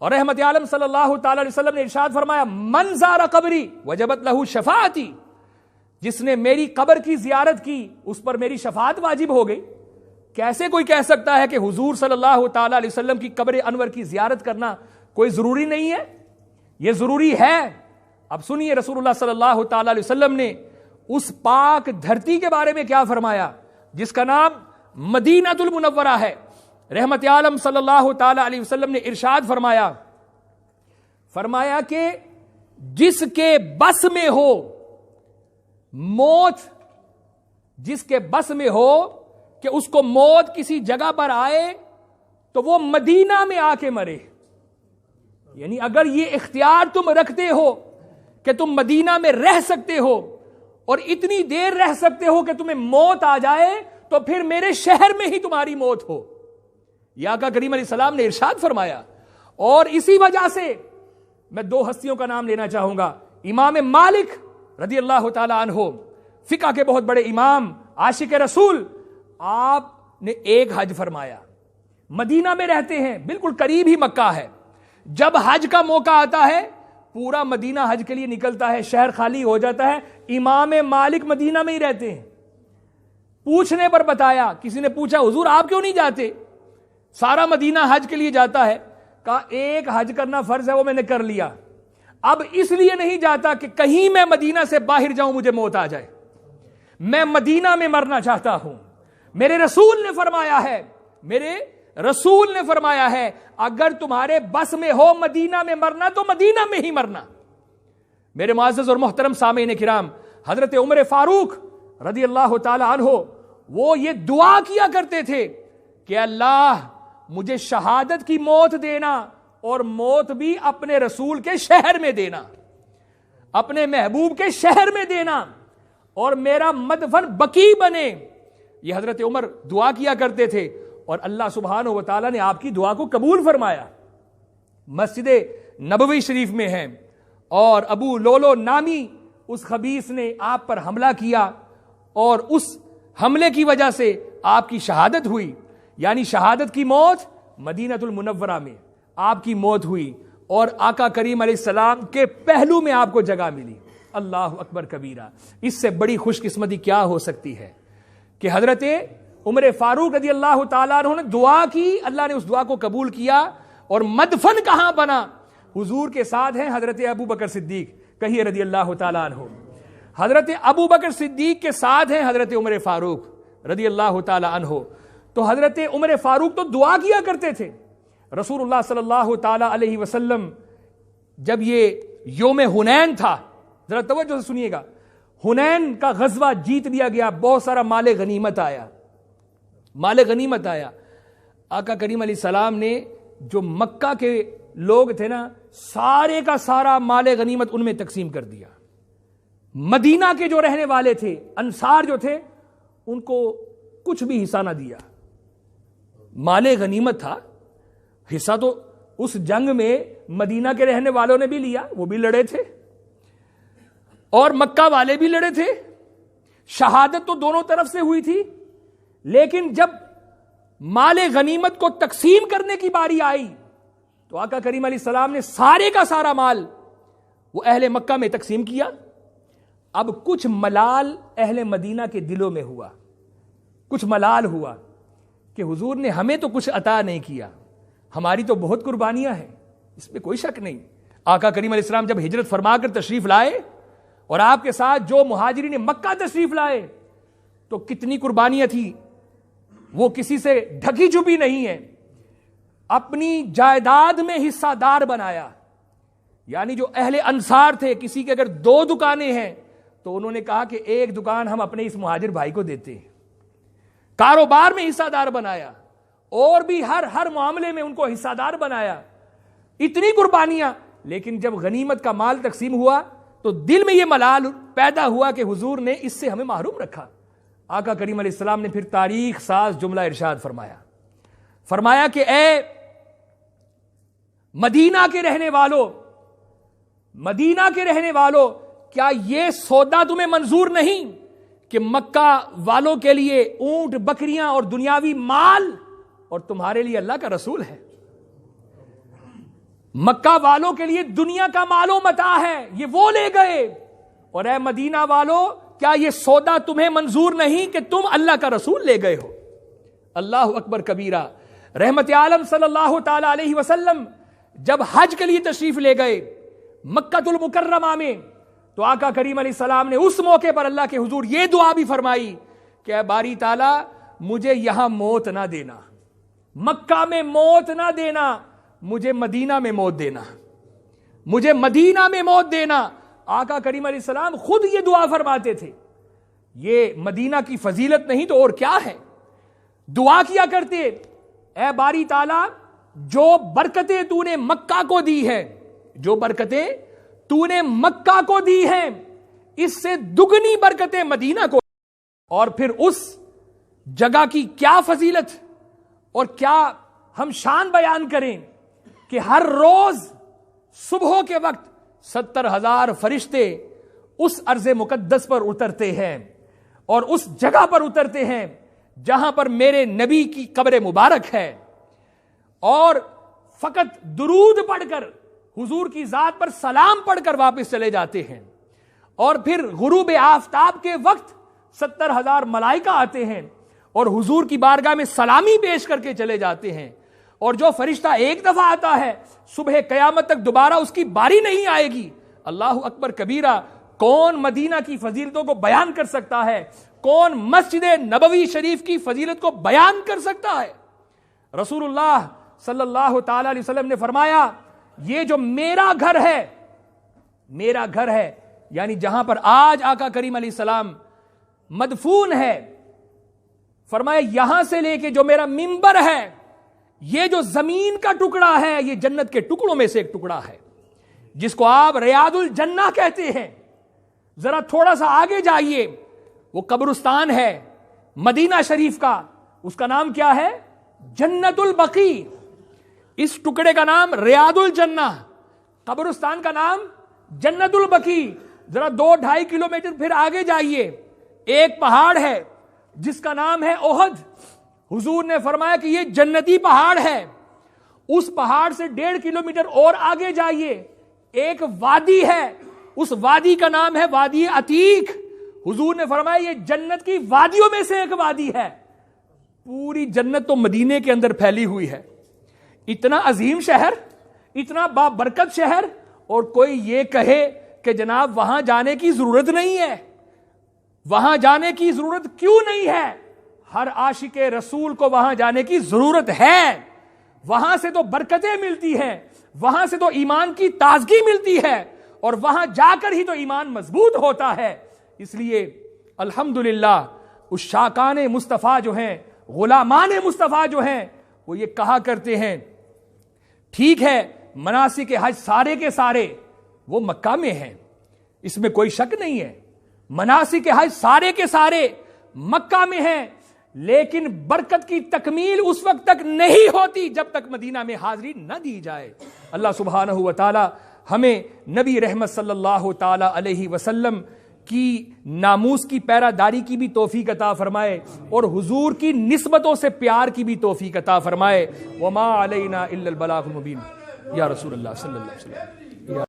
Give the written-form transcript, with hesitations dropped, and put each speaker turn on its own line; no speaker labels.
اور رحمت عالم صلی اللہ تعالی علیہ وسلم نے ارشاد فرمایا من زار قبری وجبت لہ شفاعتی، جس نے میری قبر کی زیارت کی اس پر میری شفاعت واجب ہو گئی۔ کیسے کوئی کہہ سکتا ہے کہ حضور صلی اللہ تعالی علیہ وسلم کی قبر انور کی زیارت کرنا کوئی ضروری نہیں ہے؟ یہ ضروری ہے۔ اب سنیے رسول اللہ صلی اللہ تعالی علیہ وسلم نے اس پاک دھرتی کے بارے میں کیا فرمایا جس کا نام مدینہ المنورہ ہے۔ رحمت عالم صلی اللہ تعالی علیہ وسلم نے ارشاد فرمایا کہ جس کے بس میں ہو موت، جس کے بس میں ہو کہ اس کو موت کسی جگہ پر آئے تو وہ مدینہ میں آ کے مرے۔ یعنی اگر یہ اختیار تم رکھتے ہو کہ تم مدینہ میں رہ سکتے ہو اور اتنی دیر رہ سکتے ہو کہ تمہیں موت آ جائے تو پھر میرے شہر میں ہی تمہاری موت ہو، یہ آقا کریم علیہ السلام نے ارشاد فرمایا۔ اور اسی وجہ سے میں دو ہستیوں کا نام لینا چاہوں گا۔ امام مالک رضی اللہ تعالی عنہ، فقہ کے بہت بڑے امام، عاشق رسول، آپ نے ایک حج فرمایا، مدینہ میں رہتے ہیں، بالکل قریب ہی مکہ ہے۔ جب حج کا موقع آتا ہے پورا مدینہ حج کے لیے نکلتا ہے، شہر خالی ہو جاتا ہے، امام مالک مدینہ میں ہی رہتے ہیں۔ پوچھنے پر بتایا، کسی نے پوچھا حضور آپ کیوں نہیں جاتے؟ سارا مدینہ حج کے لیے جاتا ہے۔ کہا ایک حج کرنا فرض ہے، وہ میں نے کر لیا، اب اس لیے نہیں جاتا کہ کہیں میں مدینہ سے باہر جاؤں مجھے موت آ جائے، میں مدینہ میں مرنا چاہتا ہوں۔ میرے رسول نے فرمایا ہے اگر تمہارے بس میں ہو مدینہ میں مرنا تو مدینہ میں ہی مرنا۔ میرے معزز اور محترم سامعین کرام، حضرت عمر فاروق رضی اللہ تعالی عنہ وہ یہ دعا کیا کرتے تھے کہ اللہ مجھے شہادت کی موت دینا اور موت بھی اپنے رسول کے شہر میں دینا، اپنے محبوب کے شہر میں دینا، اور میرا مدفن بقیع بنے۔ یہ حضرت عمر دعا کیا کرتے تھے اور اللہ سبحانہ و تعالیٰ نے آپ کی دعا کو قبول فرمایا۔ مسجد نبوی شریف میں ہیں اور ابو لولو نامی اس خبیث نے آپ پر حملہ کیا اور اس حملے کی وجہ سے آپ کی شہادت ہوئی، یعنی شہادت کی موت مدینہ المنورہ میں آپ کی موت ہوئی اور آقا کریم علیہ السلام کے پہلو میں آپ کو جگہ ملی۔ اللہ اکبر کبیرہ، اس سے بڑی خوش قسمتی کیا ہو سکتی ہے کہ حضرت عمر فاروق رضی اللہ تعالیٰ عنہ نے دعا کی، اللہ نے اس دعا کو قبول کیا، اور مدفن کہاں بنا؟ حضور کے ساتھ ہیں حضرت ابو بکر صدیق، کہیے رضی اللہ تعالیٰ عنہ۔ حضرت ابو بکر صدیق کے ساتھ ہیں حضرت عمر فاروق رضی اللہ تعالیٰ عنہ۔ تو حضرت عمر فاروق تو دعا کیا کرتے تھے۔ رسول اللہ صلی اللہ تعالیٰ علیہ وسلم جب یہ یوم حنین تھا، ذرا توجہ سے سنیے گا، حنین کا غزوہ جیت لیا گیا، بہت سارا مال غنیمت آیا۔ آقا کریم علیہ السلام نے جو مکہ کے لوگ تھے نا، سارے کا سارا مال غنیمت ان میں تقسیم کر دیا۔ مدینہ کے جو رہنے والے تھے، انصار جو تھے، ان کو کچھ بھی حصہ نہ دیا۔ مال غنیمت تھا، حصہ تو اس جنگ میں مدینہ کے رہنے والوں نے بھی لیا، وہ بھی لڑے تھے اور مکہ والے بھی لڑے تھے، شہادت تو دونوں طرف سے ہوئی تھی، لیکن جب مال غنیمت کو تقسیم کرنے کی باری آئی تو آقا کریم علیہ السلام نے سارے کا سارا مال وہ اہل مکہ میں تقسیم کیا۔ اب کچھ ملال اہل مدینہ کے دلوں میں ہوا، کچھ ملال ہوا کہ حضور نے ہمیں تو کچھ عطا نہیں کیا، ہماری تو بہت قربانیاں ہیں، اس میں کوئی شک نہیں۔ آقا کریم علیہ السلام جب ہجرت فرما کر تشریف لائے اور آپ کے ساتھ جو مہاجرین مکہ تشریف لائے تو کتنی قربانیاں تھی، وہ کسی سے ڈھکی چھپی نہیں ہے۔ اپنی جائیداد میں حصہ دار بنایا، یعنی جو اہل انصار تھے، کسی کے اگر 2 دکانیں ہیں تو انہوں نے کہا کہ ایک دکان ہم اپنے اس مہاجر بھائی کو دیتے ہیں۔ کاروبار میں حصہ دار بنایا اور بھی ہر معاملے میں ان کو حصہ دار بنایا۔ اتنی قربانیاں، لیکن جب غنیمت کا مال تقسیم ہوا تو دل میں یہ ملال پیدا ہوا کہ حضور نے اس سے ہمیں محروم رکھا۔ آقا کریم علیہ السلام نے پھر تاریخ ساز جملہ ارشاد فرمایا کہ اے مدینہ کے رہنے والوں، کیا یہ سودا تمہیں منظور نہیں کہ مکہ والوں کے لیے اونٹ، بکریاں اور دنیاوی مال، اور تمہارے لیے اللہ کا رسول ہے؟ مکہ والوں کے لیے دنیا کا مال و متاع ہے، یہ وہ لے گئے، اور اے مدینہ والوں کیا یہ سودا تمہیں منظور نہیں کہ تم اللہ کا رسول لے گئے ہو؟ اللہ اکبر کبیرہ۔ رحمت عالم صلی اللہ تعالی علیہ وسلم جب حج کے لیے تشریف لے گئے مکہ المکرمہ میں، تو آقا کریم علیہ السلام نے اس موقع پر اللہ کے حضور یہ دعا بھی فرمائی کہ اے باری تعالیٰ مجھے یہاں موت نہ دینا، مکہ میں موت نہ دینا، مجھے مدینہ میں موت دینا، مجھے مدینہ میں موت دینا۔ آقا کریم علیہ السلام خود یہ دعا فرماتے تھے۔ یہ مدینہ کی فضیلت نہیں تو اور کیا ہے؟ دعا کیا کرتے، اے باری تعالیٰ جو برکتیں تو نے مکہ کو دی ہے، جو برکتیں تو نے مکہ کو دی ہیں، اس سے دگنی برکتیں مدینہ کو۔ اور پھر اس جگہ کی کیا فضیلت اور کیا ہم شان بیان کریں کہ ہر روز صبح کے وقت 70,000 فرشتے اس ارض مقدس پر اترتے ہیں اور اس جگہ پر اترتے ہیں جہاں پر میرے نبی کی قبر مبارک ہے، اور فقط درود پڑھ کر حضور کی ذات پر سلام پڑھ کر واپس چلے جاتے ہیں، اور پھر غروب آفتاب کے وقت 70,000 ملائکہ آتے ہیں اور حضور کی بارگاہ میں سلامی پیش کر کے چلے جاتے ہیں، اور جو فرشتہ ایک دفعہ آتا ہے صبح قیامت تک دوبارہ اس کی باری نہیں آئے گی۔ اللہ اکبر کبیرہ۔ کون مدینہ کی فضیلتوں کو بیان کر سکتا ہے؟ کون مسجد نبوی شریف کی فضیلت کو بیان کر سکتا ہے؟ رسول اللہ صلی اللہ تعالی علیہ وسلم نے فرمایا یہ جو میرا گھر ہے، میرا گھر ہے یعنی جہاں پر آج آقا کریم علیہ السلام مدفون ہے، فرمایا یہاں سے لے کے جو میرا منبر ہے، یہ جو زمین کا ٹکڑا ہے، یہ جنت کے ٹکڑوں میں سے ایک ٹکڑا ہے جس کو آپ ریاض الجنہ کہتے ہیں۔ ذرا تھوڑا سا آگے جائیے، وہ قبرستان ہے مدینہ شریف کا، اس کا نام کیا ہے؟ جنت البقیع۔ اس ٹکڑے کا نام ریاض الجنہ، قبرستان کا نام جنت البقیع۔ ذرا 2-2.5 کلومیٹر پھر آگے جائیے، ایک پہاڑ ہے جس کا نام ہے احد۔ حضور نے فرمایا کہ یہ جنتی پہاڑ ہے۔ اس پہاڑ سے 1.5 کلومیٹر اور آگے جائیے، ایک وادی ہے، اس وادی کا نام ہے وادی عتیق۔ حضور نے فرمایا یہ جنت کی وادیوں میں سے ایک وادی ہے۔ پوری جنت تو مدینے کے اندر پھیلی ہوئی ہے۔ اتنا عظیم شہر، اتنا بابرکت شہر، اور کوئی یہ کہے کہ جناب وہاں جانے کی ضرورت نہیں ہے۔ وہاں جانے کی ضرورت کیوں نہیں ہے؟ ہر عاشق رسول کو وہاں جانے کی ضرورت ہے۔ وہاں سے تو برکتیں ملتی ہیں، وہاں سے تو ایمان کی تازگی ملتی ہے، اور وہاں جا کر ہی تو ایمان مضبوط ہوتا ہے۔ اس لیے الحمدللہ اس شاکان مصطفیٰ جو ہیں، غلامان مصطفیٰ جو ہیں، وہ یہ کہا کرتے ہیں ٹھیک ہے مناسک حج سارے کے سارے وہ مکہ میں ہیں، اس میں کوئی شک نہیں ہے، مناسک حج سارے کے سارے مکہ میں ہیں، لیکن برکت کی تکمیل اس وقت تک نہیں ہوتی جب تک مدینہ میں حاضری نہ دی جائے۔ اللہ سبحانہ و تعالی ہمیں نبی رحمت صلی اللہ تعالی علیہ وسلم کی ناموس کی پیراداری کی بھی توفیق عطا فرمائے، اور حضور کی نسبتوں سے پیار کی بھی توفیق عطا فرمائے۔ وما علینا الا البلاغ المبین۔ یا رسول اللہ صلی اللہ علیہ وسلم۔